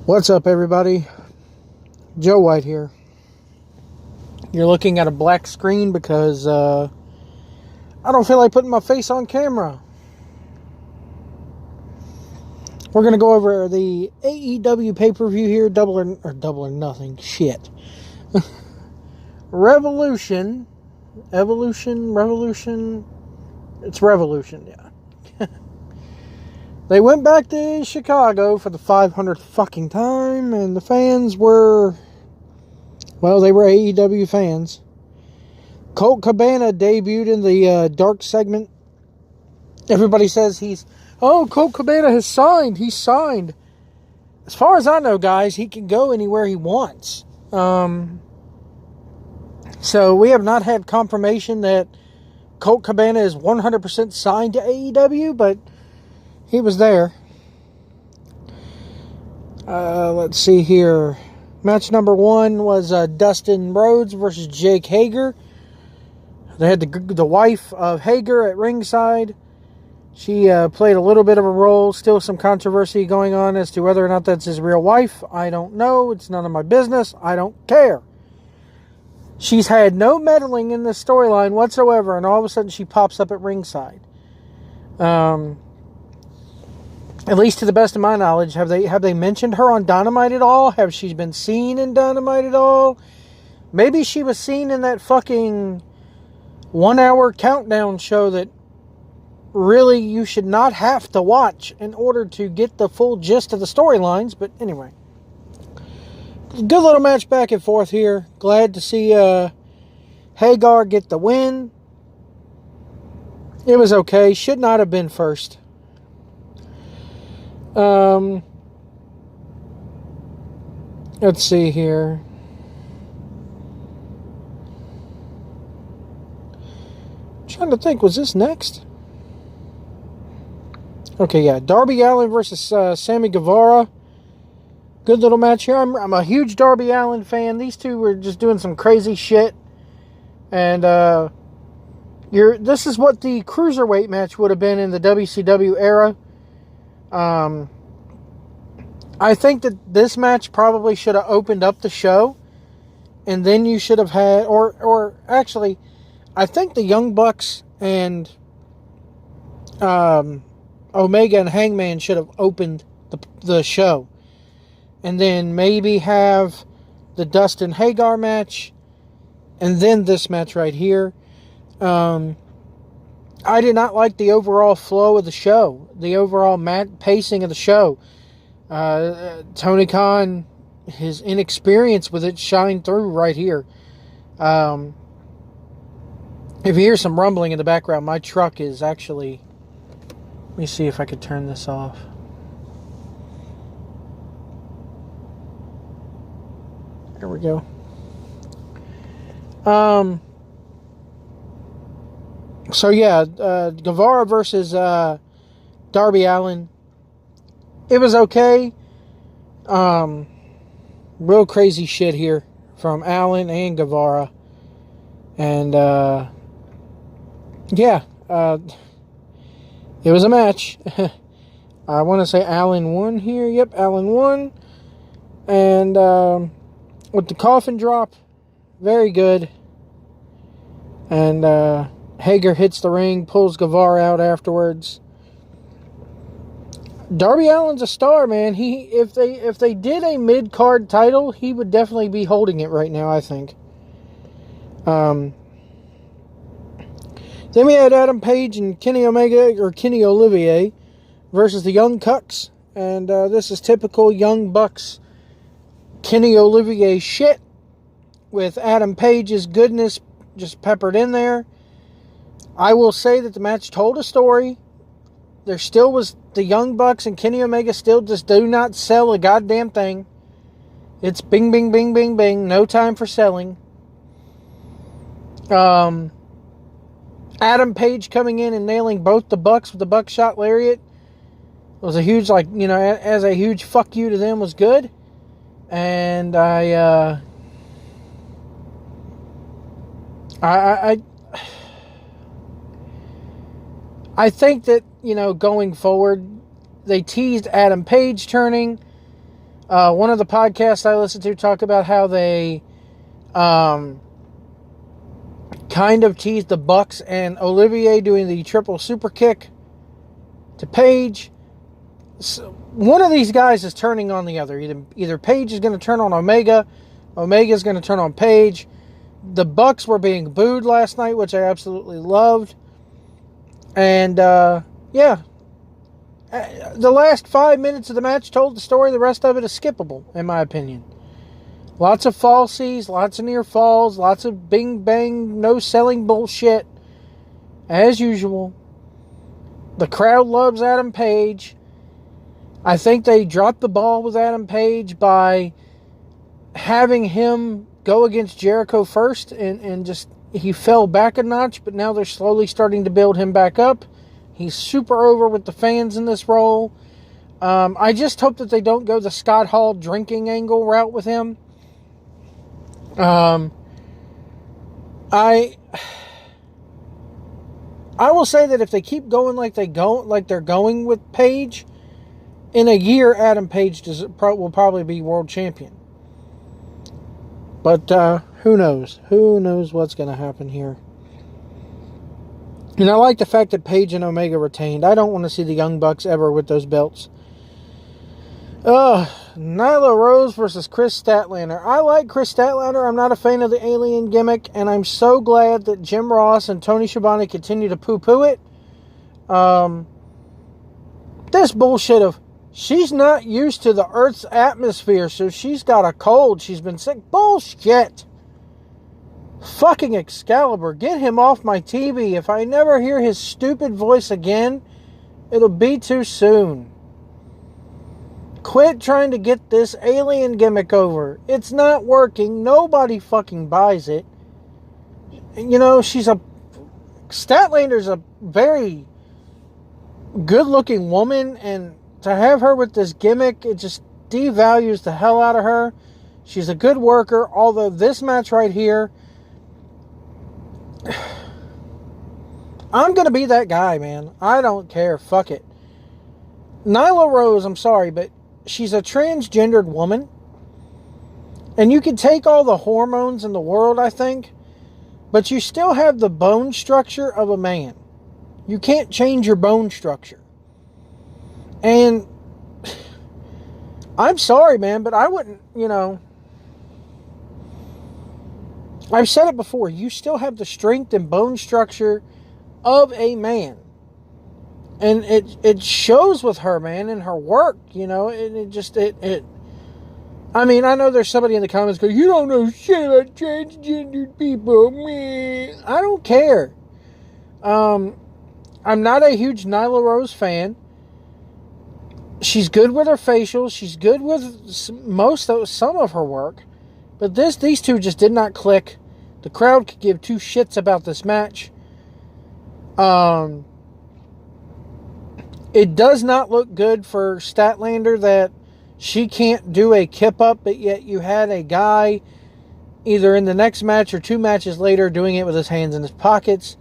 What's up, everybody? Joe White here. You're looking at a black screen because I don't feel like putting my face on camera. We're going to go over the AEW pay-per-view here, double or nothing. Shit. Revolution. Revolution. It's Revolution, yeah. They went back to Chicago for the 500th fucking time, and the fans were, well, they were AEW fans. Colt Cabana debuted in the dark segment. Everybody says Colt Cabana has signed. He's signed. As far as I know, guys, he can go anywhere he wants. So we have not had confirmation that Colt Cabana is 100% signed to AEW, but he was there. Let's see here. Match number 1 was Dustin Rhodes versus Jake Hager. They had the wife of Hager at ringside. She played a little bit of a role. Still some controversy going on as to whether or not that's his real wife. I don't know. It's none of my business. I don't care. She's had no meddling in this storyline whatsoever, and all of a sudden she pops up at ringside. At least to the best of my knowledge, have they mentioned her on Dynamite at all? Have she been seen in Dynamite at all? Maybe she was seen in that fucking 1-hour countdown show that really you should not have to watch in order to get the full gist of the storylines. But anyway, good little match back and forth here. Glad to see Hagar get the win. It was okay. Should not have been first. Let's see here. I'm trying to think, was this next? Okay, yeah. Darby Allin versus Sammy Guevara. Good little match here. I'm a huge Darby Allin fan. These two were just doing some crazy shit. And this is what the cruiserweight match would have been in the WCW era. I think that this match probably should have opened up the show, and then you should have had, or actually, I think the Young Bucks and Omega and Hangman should have opened the show, and then maybe have the Dustin Hagar match, and then this match right here. I did not like the overall flow of the show, the overall pacing of the show. Tony Khan, his inexperience with it shined through right here. If you hear some rumbling in the background, my truck is actually... Let me see if I could turn this off. There we go. So yeah, Guevara versus Darby Allin. It was okay. Real crazy shit here from Allin and Guevara. And yeah, it was a match. I want to say Allin won here. Yep, Allin won. And with the coffin drop, very good. And Hager hits the ring, pulls Guevara out afterwards. Darby Allin's a star, man. If they did a mid-card title, he would definitely be holding it right now, I think. Then we had Adam Page and Kenny Olivier versus the Young Bucks. And this is typical Young Bucks Kenny Olivier shit, with Adam Page's goodness just peppered in there. I will say that the match told a story. There still was the Young Bucks and Kenny Omega still just do not sell a goddamn thing. It's bing, bing, bing, bing, bing. No time for selling. Adam Page coming in and nailing both the Bucks with the buckshot lariat was a huge, as a huge fuck you to them was good. And I think that, going forward, they teased Adam Page turning. One of the podcasts I listen to talk about how they kind of teased the Bucks and Olivier doing the triple super kick to Paige. So one of these guys is turning on the other. Either Paige is going to turn on Omega. Omega is going to turn on Paige. The Bucks were being booed last night, which I absolutely loved. And, yeah. The last 5 minutes of the match told the story. The rest of it is skippable, in my opinion. Lots of falsies, lots of near falls, lots of bing bang, no selling bullshit. As usual. The crowd loves Adam Page. I think they dropped the ball with Adam Page by having him go against Jericho first, and just he fell back a notch, but now they're slowly starting to build him back up. He's super over with the fans in this role. I just hope that they don't go the Scott Hall drinking angle route with him. I will say that if they keep going like they're going with Paige, in a year Adam Page will probably be world champion. But who knows? Who knows what's going to happen here? And I like the fact that Paige and Omega retained. I don't want to see the Young Bucks ever with those belts. Nyla Rose versus Chris Statlander. I like Chris Statlander. I'm not a fan of the alien gimmick, and I'm so glad that Jim Ross and Tony Schiavone continue to poo-poo it. This bullshit of she's not used to the Earth's atmosphere, so she's got a cold. She's been sick. Bullshit. Fucking Excalibur. Get him off my TV. If I never hear his stupid voice again, it'll be too soon. Quit trying to get this alien gimmick over. It's not working. Nobody fucking buys it. You know, Statlander's a very good-looking woman, and to have her with this gimmick, it just devalues the hell out of her. She's a good worker, although this match right here, I'm going to be that guy, man. I don't care. Fuck it. Nyla Rose, I'm sorry, but she's a transgendered woman. And you can take all the hormones in the world, I think, but you still have the bone structure of a man. You can't change your bone structure. And I'm sorry, man, but I wouldn't, I've said it before. You still have the strength and bone structure of a man. And it shows with her, man, in her work, I mean, I know there's somebody in the comments going, you don't know shit about transgendered people, man. I don't care. I'm not a huge Nyla Rose fan. She's good with her facials. She's good with some of her work. But these two just did not click. The crowd could give two shits about this match. It does not look good for Statlander that she can't do a kip up, but yet you had a guy either in the next match or two matches later doing it with his hands in his pockets.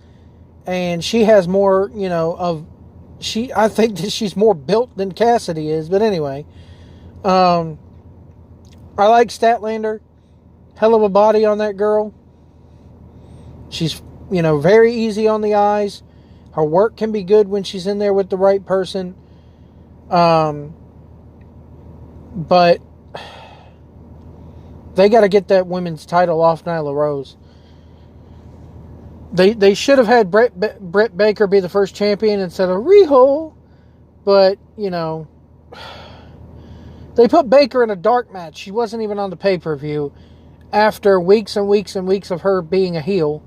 And she has more, I think that she's more built than Cassidy is. But anyway, I like Statlander. Hell of a body on that girl. She's, very easy on the eyes. Her work can be good when she's in there with the right person. But they got to get that women's title off Nyla Rose. They should have had Britt Baker be the first champion instead of Riho. But, they put Baker in a dark match. She wasn't even on the pay-per-view after weeks and weeks and weeks of her being a heel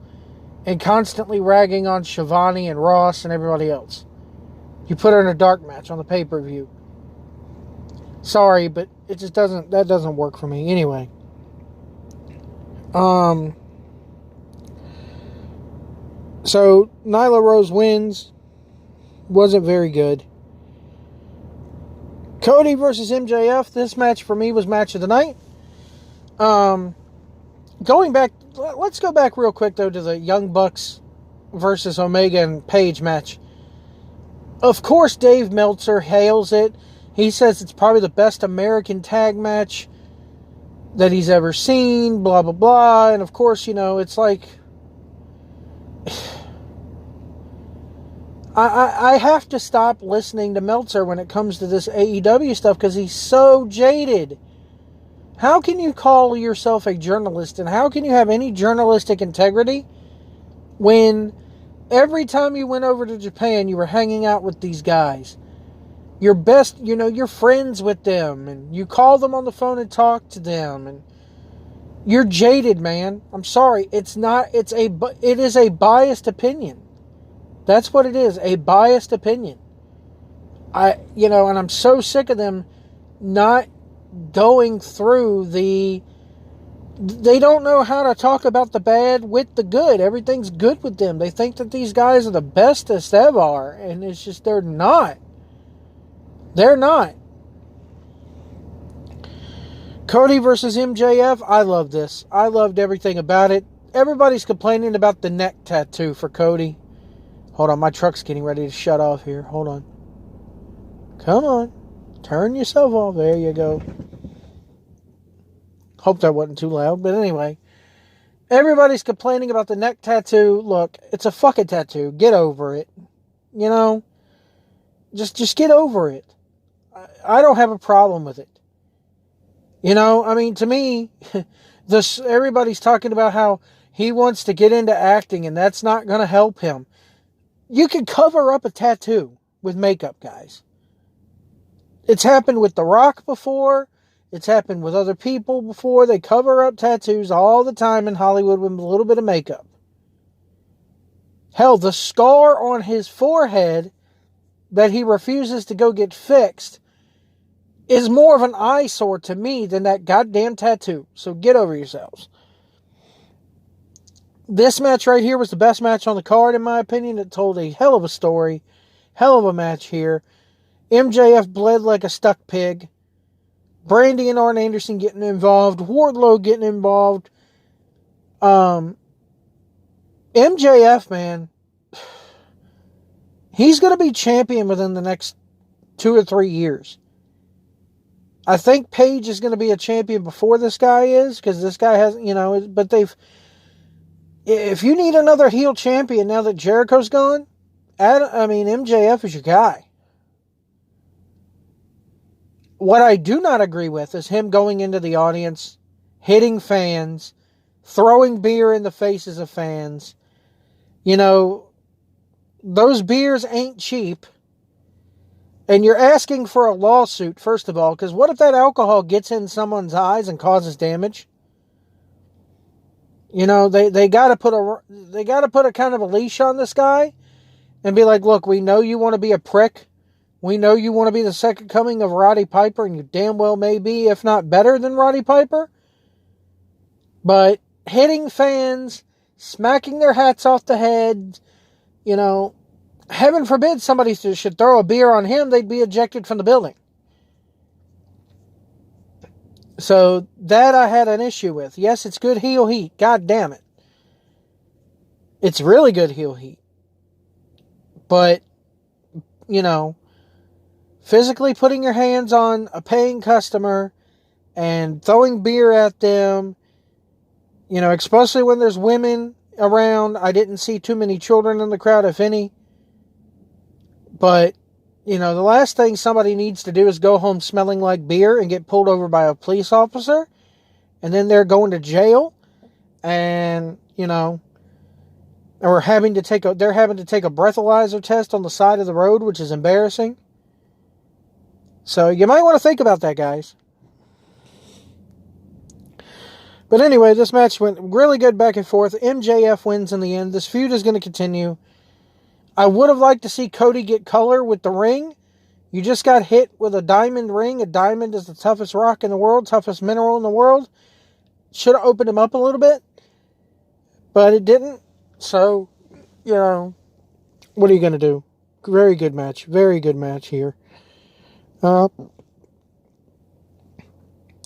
and constantly ragging on Shivani and Ross and everybody else. You put her in a dark match on the pay-per-view. Sorry, but it just doesn't work for me. Anyway. So, Nyla Rose wins. Wasn't very good. Cody versus MJF. This match for me was match of the night. Going back, let's go back real quick, though, to the Young Bucks versus Omega and Paige match. Of course, Dave Meltzer hails it. He says it's probably the best American tag match that he's ever seen, blah, blah, blah. And of course, it's like, I have to stop listening to Meltzer when it comes to this AEW stuff because he's so jaded. How can you call yourself a journalist and how can you have any journalistic integrity when every time you went over to Japan you were hanging out with these guys? You're friends with them and you call them on the phone and talk to them and you're jaded, man. I'm sorry. It is a biased opinion. That's what it is, a biased opinion. And I'm so sick of them not going through they don't know how to talk about the bad with the good. Everything's good with them. They think that these guys are the bestest ever, and it's just, they're not. They're not. Cody versus MJF, I love this. I loved everything about it. Everybody's complaining about the neck tattoo for Cody. Hold on, my truck's getting ready to shut off here. Hold on. Come on. Turn yourself off. There you go. Hope that wasn't too loud. But anyway, everybody's complaining about the neck tattoo. Look, it's a fucking tattoo. Get over it. Just get over it. I don't have a problem with it. To me, everybody's talking about how he wants to get into acting and that's not going to help him. You can cover up a tattoo with makeup, guys. It's happened with The Rock before. It's happened with other people before. They cover up tattoos all the time in Hollywood with a little bit of makeup. Hell, the scar on his forehead that he refuses to go get fixed is more of an eyesore to me than that goddamn tattoo. So get over yourselves. This match right here was the best match on the card, in my opinion. It told a hell of a story. Hell of a match here. MJF bled like a stuck pig. Brandy and Arn Anderson getting involved. Wardlow getting involved. MJF, man. He's going to be champion within the next 2 or 3 years. I think Paige is going to be a champion before this guy is. Because this guy has, but if you need another heel champion now that Jericho's gone, MJF is your guy. What I do not agree with is him going into the audience, hitting fans, throwing beer in the faces of fans. Those beers ain't cheap. And you're asking for a lawsuit, first of all, because what if that alcohol gets in someone's eyes and causes damage? They got to put a kind of a leash on this guy and be like, look, we know you want to be a prick. We know you want to be the second coming of Roddy Piper, and you damn well may be, if not better than Roddy Piper. But hitting fans, smacking their hats off the head, heaven forbid somebody should throw a beer on him, they'd be ejected from the building. So that I had an issue with. Yes, it's good heel heat. God damn it. It's really good heel heat. But, physically putting your hands on a paying customer and throwing beer at them, especially when there's women around. I didn't see too many children in the crowd, if any. But, the last thing somebody needs to do is go home smelling like beer and get pulled over by a police officer. And then they're going to jail. And, or having to take a breathalyzer test on the side of the road, which is embarrassing. So you might want to think about that, guys. But anyway, this match went really good back and forth. MJF wins in the end. This feud is going to continue. I would have liked to see Cody get color with the ring. You just got hit with a diamond ring. A diamond is the toughest rock in the world, toughest mineral in the world. Should have opened him up a little bit. But it didn't. So, what are you going to do? Very good match. Very good match here. You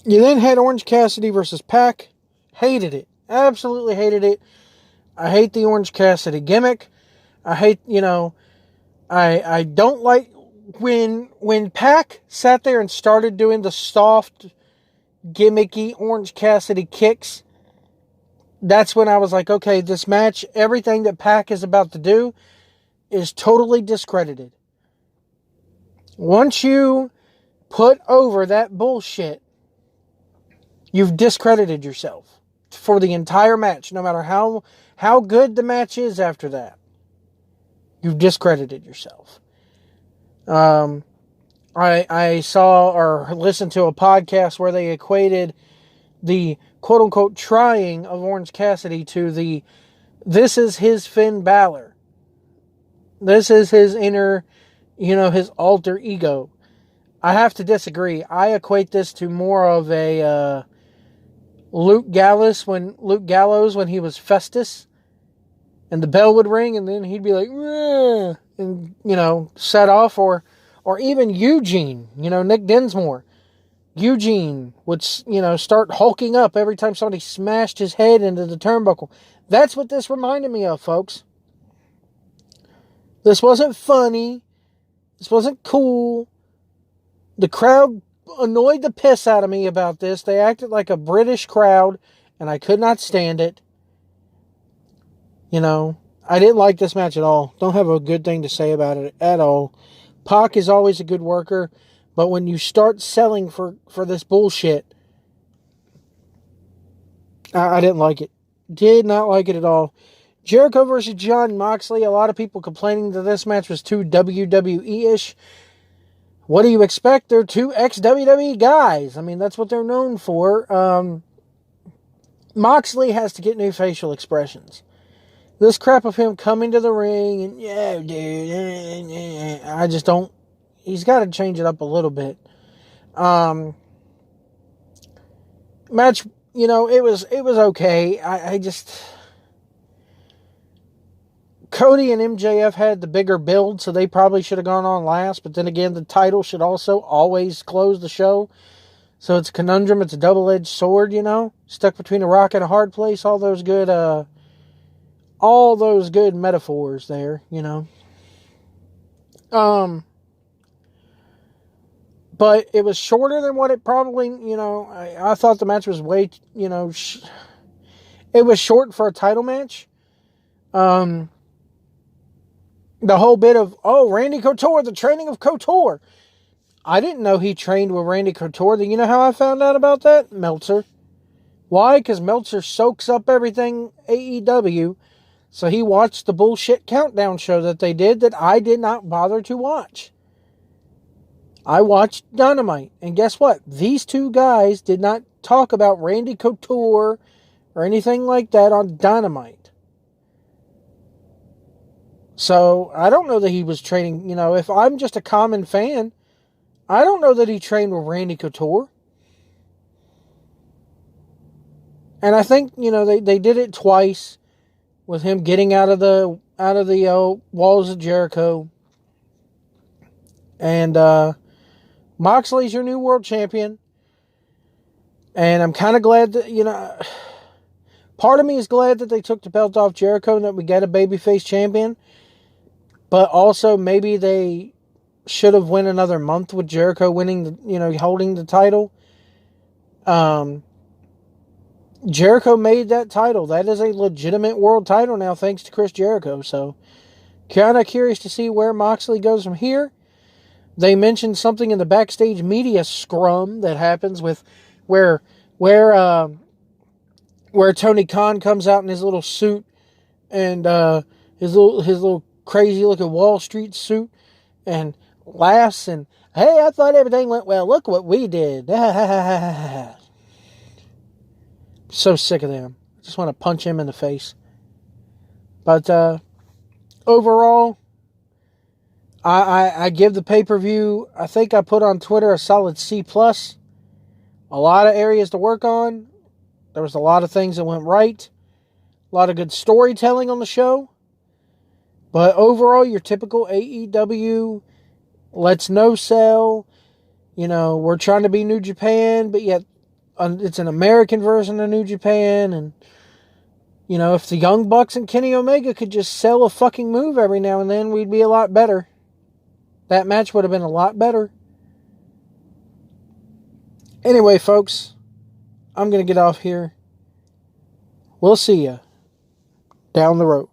then had Orange Cassidy versus Pac. Hated it. Absolutely hated it. I hate the Orange Cassidy gimmick. I hate, I don't like when Pac sat there and started doing the soft, gimmicky Orange Cassidy kicks, that's when I was like, okay, this match, everything that Pac is about to do is totally discredited. Once you put over that bullshit, you've discredited yourself for the entire match, no matter how good the match is after that. You've discredited yourself. I saw or listened to a podcast where they equated the quote-unquote trying of Orange Cassidy to this is his Finn Balor. This is his inner, his alter ego. I have to disagree. I equate this to more of a Luke Gallows when he was Festus, and the bell would ring, and then he'd be like, "Rah," and set off, or even Eugene, Nick Dinsmore. Eugene would, start hulking up every time somebody smashed his head into the turnbuckle. That's what this reminded me of, folks. This wasn't funny. This wasn't cool. The crowd annoyed the piss out of me about this. They acted like a British crowd, and I could not stand it. I didn't like this match at all. Don't have a good thing to say about it at all. Pac is always a good worker, but when you start selling for this bullshit, I didn't like it. Did not like it at all. Jericho versus Jon Moxley. A lot of people complaining that this match was too WWE-ish. What do you expect? They're two ex-WWE guys. I mean, that's what they're known for. Moxley has to get new facial expressions. This crap of him coming to the ring and, yeah, dude, I just don't. He's got to change it up a little bit. Match, it was okay. I just. Cody and MJF had the bigger build, so they probably should have gone on last. But then again, the title should also always close the show. So it's a conundrum. It's a double-edged sword, stuck between a rock and a hard place. All those good metaphors there, But it was shorter than what it probably, I thought the match was way, it was short for a title match. The whole bit of, Randy Couture, the training of Couture. I didn't know he trained with Randy Couture. You know how I found out about that? Meltzer. Why? Because Meltzer soaks up everything AEW. So he watched the bullshit countdown show that they did that I did not bother to watch. I watched Dynamite. And guess what? These two guys did not talk about Randy Couture or anything like that on Dynamite. So I don't know that he was training. If I'm just a common fan, I don't know that he trained with Randy Couture. And I think, they did it twice. With him getting out of the walls of Jericho. And Moxley's your new world champion. And I'm kind of glad that, part of me is glad that they took the belt off Jericho and that we got a babyface champion. But also maybe they should have went another month with Jericho winning, holding the title. Jericho made that title. That is a legitimate world title now, thanks to Chris Jericho. So, kind of curious to see where Moxley goes from here. They mentioned something in the backstage media scrum that happens with where Tony Khan comes out in his little suit and his little crazy looking Wall Street suit and laughs and, hey, I thought everything went well. Look what we did. So sick of them. I just want to punch him in the face. But overall, I give the pay-per-view, I think I put on Twitter a solid C+. A lot of areas to work on. There was a lot of things that went right. A lot of good storytelling on the show. But overall, your typical AEW, let's no sell. We're trying to be New Japan, but yet it's an American version of New Japan, and if the Young Bucks and Kenny Omega could just sell a fucking move every now and then, we'd be a lot better. That match would have been a lot better. Anyway, folks, I'm going to get off here. We'll see you down the road.